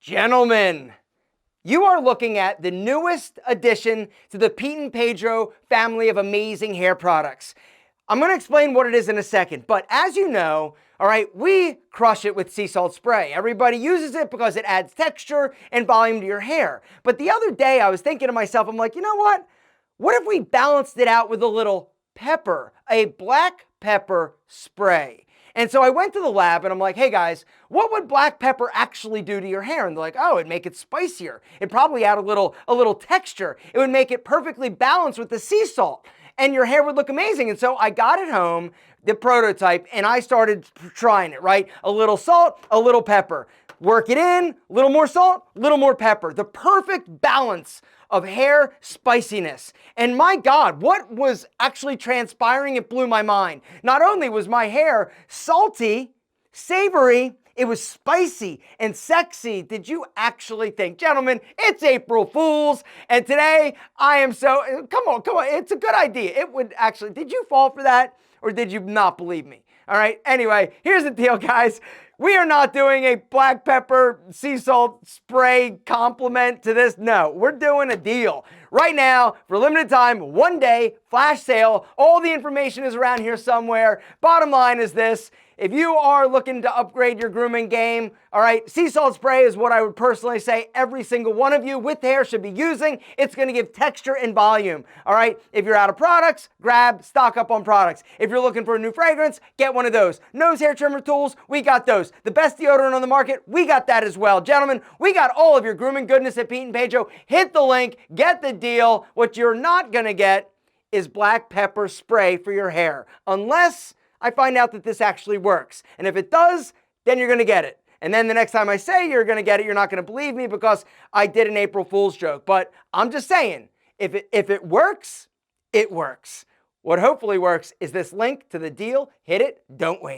Gentlemen, you are looking at the newest addition to the Pete and Pedro family of amazing hair products. I'm going to explain what it is in a second, but as you know, all right, we crush it with sea salt spray. Everybody uses it because it adds texture and volume to your hair. But the other day I was thinking to myself, I'm like, you know what? What if we balanced it out with a little pepper, a black pepper spray? And so I went to the lab and I'm like, hey guys, what would black pepper actually do to your hair? And they're like, oh, it'd make it spicier. It'd probably add a little texture. It would make it perfectly balanced with the sea salt and your hair would look amazing. And so I got it home, the prototype, and I started trying it, right? A little salt, a little pepper. Work it in, a little more salt, a little more pepper. The perfect balance of hair spiciness. And my God, what was actually transpiring? It blew my mind. Not only was my hair salty, savory, it was spicy and sexy. Did you actually think, gentlemen, it's April Fool's, and today I am so, come on, it's a good idea. It would actually, did you fall for that or did you not believe me? All right, anyway, here's the deal, guys. We are not doing a black pepper sea salt spray compliment to this. No, we're doing a deal. Right now, for a limited time, 1 day, flash sale. All the information is around here somewhere. Bottom line is this. If you are looking to upgrade your grooming game, all right, sea salt spray is what I would personally say every single one of you with hair should be using. It's going to give texture and volume, all right? If you're out of products, stock up on products. If you're looking for a new fragrance, get one of those. Nose hair trimmer tools, we got those. The best deodorant on the market, we got that as well. Gentlemen, we got all of your grooming goodness at Pete and Pedro. Hit the link, get the deal. What you're not going to get is black pepper spray for your hair, unless I find out that this actually works. And if it does, then you're going to get it. And then the next time I say you're going to get it, you're not going to believe me because I did an April Fool's joke. But I'm just saying, if it works, it works. What hopefully works is this link to the deal. Hit it, don't wait.